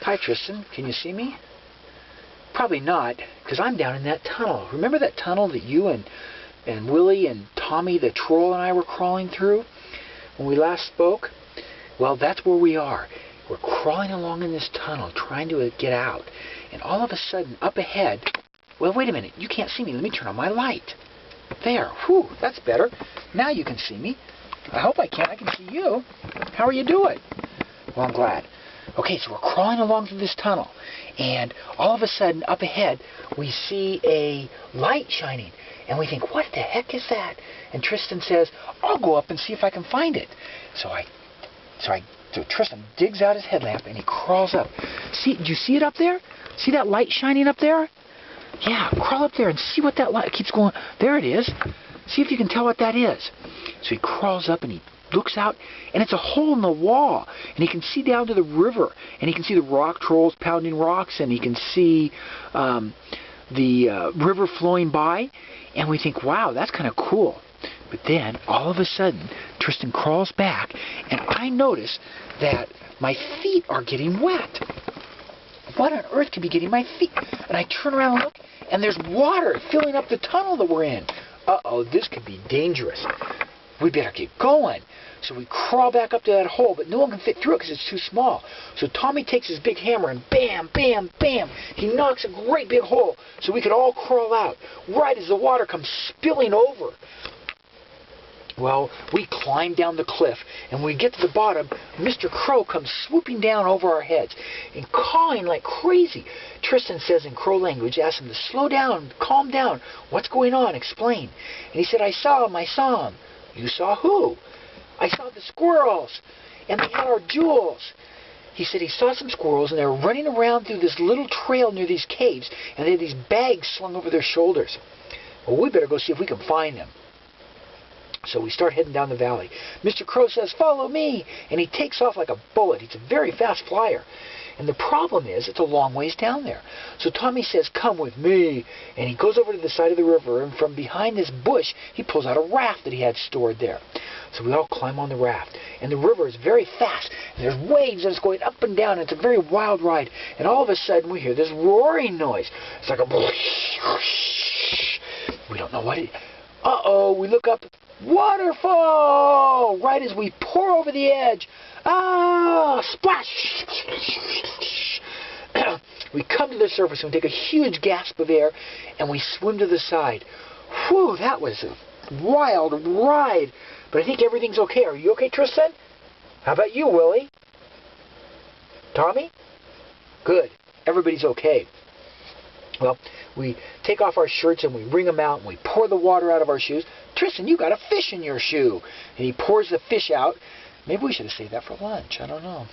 Hi, Tristan. Can you see me? Probably not, because I'm down in that tunnel. Remember that tunnel that you and Willy and Tommy the troll and I were crawling through when we last spoke? Well, that's where we are. We're crawling along in this tunnel, trying to get out. And all of a sudden, up ahead... Well, wait a minute. You can't see me. Let me turn on my light. There. Whew, that's better. Now you can see me. I hope I can. I can see you. How are you doing? Well, I'm glad. Okay, so we're crawling along through this tunnel. And all of a sudden, up ahead, we see a light shining. And we think, what the heck is that? And Tristan says, I'll go up and see if I can find it. So Tristan digs out his headlamp and he crawls up. See, do you see it up there? See that light shining up there? Yeah, crawl up there and see what that light keeps going. There it is. See if you can tell what that is. So he crawls up and he looks out, and it's a hole in the wall. And he can see down to the river, and he can see the rock trolls pounding rocks, and he can see the river flowing by. And we think, wow, that's kind of cool. But then, all of a sudden, Tristan crawls back, and I notice that my feet are getting wet. What on earth could be getting my feet? And I turn around and look, and there's water filling up the tunnel that we're in. Uh-oh, this could be dangerous. We better get going. So we crawl back up to that hole, but no one can fit through it because it's too small. So Tommy takes his big hammer and bam, bam, bam, he knocks a great big hole so we could all crawl out right as the water comes spilling over. Well, we climb down the cliff, and when we get to the bottom, Mr. Crow comes swooping down over our heads and cawing like crazy. Tristan says in Crow language, asks him to slow down, calm down. What's going on? Explain. And he said, I saw him. You saw who? I saw the squirrels, and they had our jewels. He said he saw some squirrels, and they were running around through this little trail near these caves, and they had these bags slung over their shoulders. Well, we better go see if we can find them. So we start heading down the valley. Mr. Crow says, follow me, and he takes off like a bullet. He's a very fast flyer. And the problem is, it's a long ways down there. So Tommy says, come with me. And he goes over to the side of the river, and from behind this bush, he pulls out a raft that he had stored there. So we all climb on the raft. And the river is very fast. And there's waves, and it's going up and down. And it's a very wild ride. And all of a sudden, we hear this roaring noise. It's like a... We don't know what it is. Uh-oh, we look up. Waterfall! Right as we pour over the edge. Ah! Splash! We come to the surface and we take a huge gasp of air and we swim to the side. Whew, that was a wild ride. But I think everything's okay. Are you okay, Tristan? How about you, Willy? Tommy? Good. Everybody's okay. Well, we take off our shirts and we wring them out and we pour the water out of our shoes. Tristan, you got a fish in your shoe. And he pours the fish out. Maybe we should have saved that for lunch. I don't know.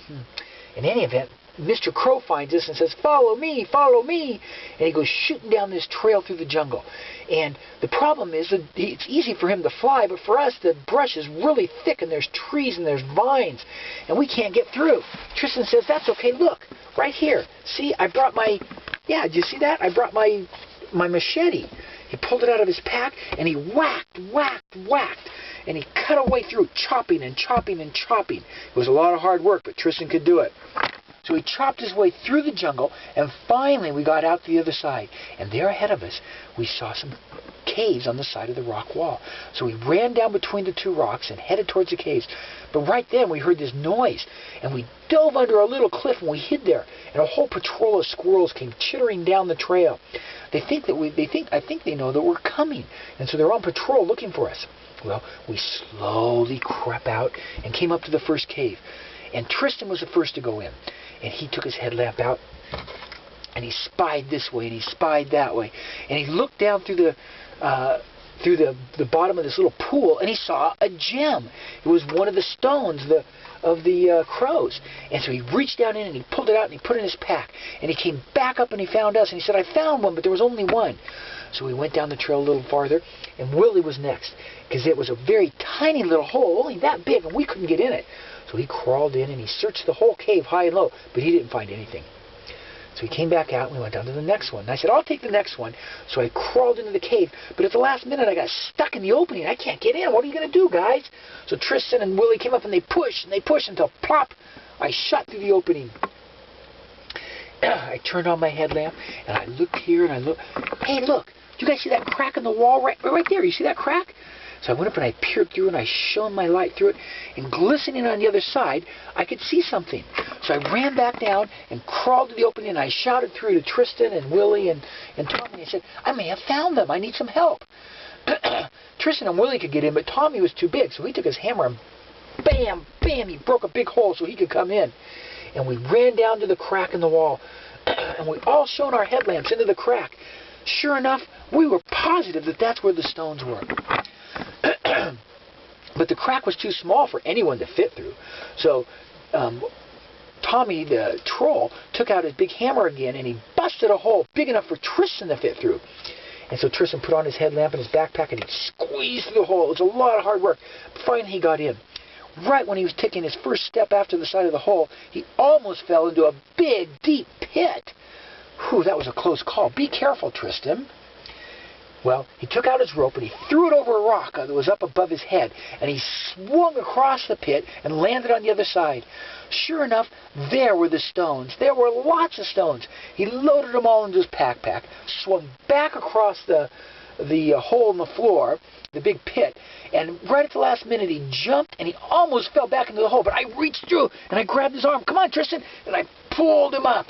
In any event, Mr. Crow finds us and says, follow me, follow me. And he goes shooting down this trail through the jungle. And the problem is that it's easy for him to fly, but for us, the brush is really thick, and there's trees and there's vines, and we can't get through. Tristan says, that's okay. Look, right here. See, I brought my... Yeah, did you see that? I brought my machete. He pulled it out of his pack, and he whacked, and he cut a way through, chopping and chopping and chopping. It was a lot of hard work, but Tristan could do it. So he chopped his way through the jungle, and finally we got out to the other side. And there ahead of us, we saw some caves on the side of the rock wall. So we ran down between the two rocks and headed towards the caves. But right then we heard this noise, and we dove under a little cliff and we hid there. And a whole patrol of squirrels came chittering down the trail. I think they know that we're coming, and so they're on patrol looking for us. Well, we slowly crept out and came up to the first cave. And Tristan was the first to go in. And he took his headlamp out, and he spied this way, and he spied that way. And he looked down through the bottom of this little pool, and he saw a gem. It was one of the stones of the crows. And so he reached down in and he pulled it out and he put it in his pack. And he came back up and he found us, and he said, I found one, but there was only one. So we went down the trail a little farther, and Willy was next, because it was a very tiny little hole, only that big, and we couldn't get in it. So he crawled in and he searched the whole cave high and low, but he didn't find anything. So he came back out and we went down to the next one. And I said, I'll take the next one. So I crawled into the cave, but at the last minute I got stuck in the opening. I can't get in. What are you going to do, guys? So Tristan and Willy came up and they pushed until plop, I shot through the opening. I turned on my headlamp, and I looked here, and I looked. Hey, look! Do you guys see that crack in the wall right there? You see that crack? So I went up and I peered through, and I shone my light through it, and glistening on the other side, I could see something. So I ran back down and crawled to the opening, and I shouted through to Tristan and Willie and Tommy, and I said, I may have found them. I need some help. Tristan and Willie could get in, but Tommy was too big, so he took his hammer and bam, bam, he broke a big hole so he could come in. And we ran down to the crack in the wall, and we all shone our headlamps into the crack. Sure enough, we were positive that that's where the stones were. But the crack was too small for anyone to fit through. So Tommy, the troll, took out his big hammer again, and he busted a hole big enough for Tristan to fit through. And so Tristan put on his headlamp and his backpack, and he squeezed through the hole. It was a lot of hard work. Finally, he got in. Right when he was taking his first step after the side of the hole, he almost fell into a big, deep pit. Whew, that was a close call. Be careful, Tristan. Well, he took out his rope and he threw it over a rock that was up above his head, and he swung across the pit and landed on the other side. Sure enough, there were the stones. There were lots of stones. He loaded them all into his backpack, swung back across the hole in the floor, the big pit, and right at the last minute he jumped and he almost fell back into the hole, but I reached through and I grabbed his arm. Come on, Tristan! And I pulled him up.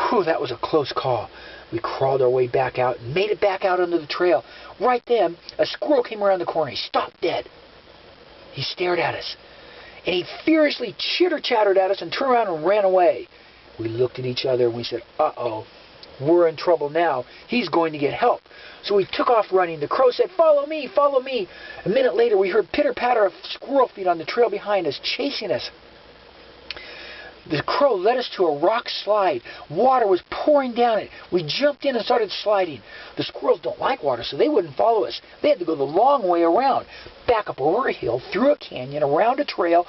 Whew, that was a close call. We crawled our way back out and made it back out onto the trail. Right then, a squirrel came around the corner. He stopped dead. He stared at us, and he furiously chitter-chattered at us and turned around and ran away. We looked at each other and we said, uh-oh, we're in trouble now. He's going to get help. So we took off running. The crow said, follow me, follow me. A minute later, we heard pitter-patter of squirrel feet on the trail behind us, chasing us. The crow led us to a rock slide. Water was pouring down it. We jumped in and started sliding. The squirrels don't like water, so they wouldn't follow us. They had to go the long way around, back up over a hill, through a canyon, around a trail,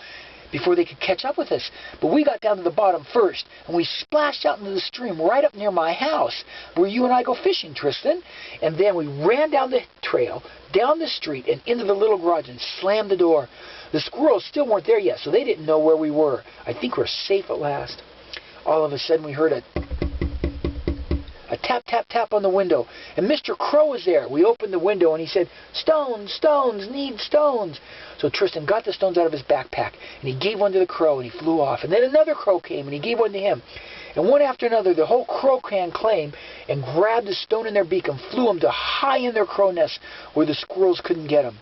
before they could catch up with us. But we got down to the bottom first, and we splashed out into the stream right up near my house, where you and I go fishing, Tristan. And then we ran down the trail, down the street, and into the little garage and slammed the door. The squirrels still weren't there yet, so they didn't know where we were. I think we're safe at last. All of a sudden, we heard a tap, tap, tap on the window. And Mr. Crow was there. We opened the window, and he said, stones, stones, need stones. So Tristan got the stones out of his backpack, and he gave one to the crow, and he flew off. And then another crow came, and he gave one to him. And one after another, the whole crow clan came and grabbed the stone in their beak and flew them to high in their crow nest where the squirrels couldn't get them.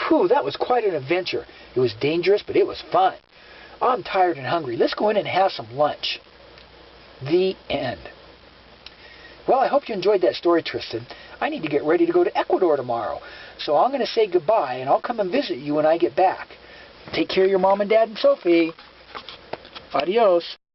Whew, that was quite an adventure. It was dangerous, but it was fun. I'm tired and hungry. Let's go in and have some lunch. The end. Well, I hope you enjoyed that story, Tristan. I need to get ready to go to Ecuador tomorrow. So I'm going to say goodbye, and I'll come and visit you when I get back. Take care of your mom and dad and Sophie. Adios.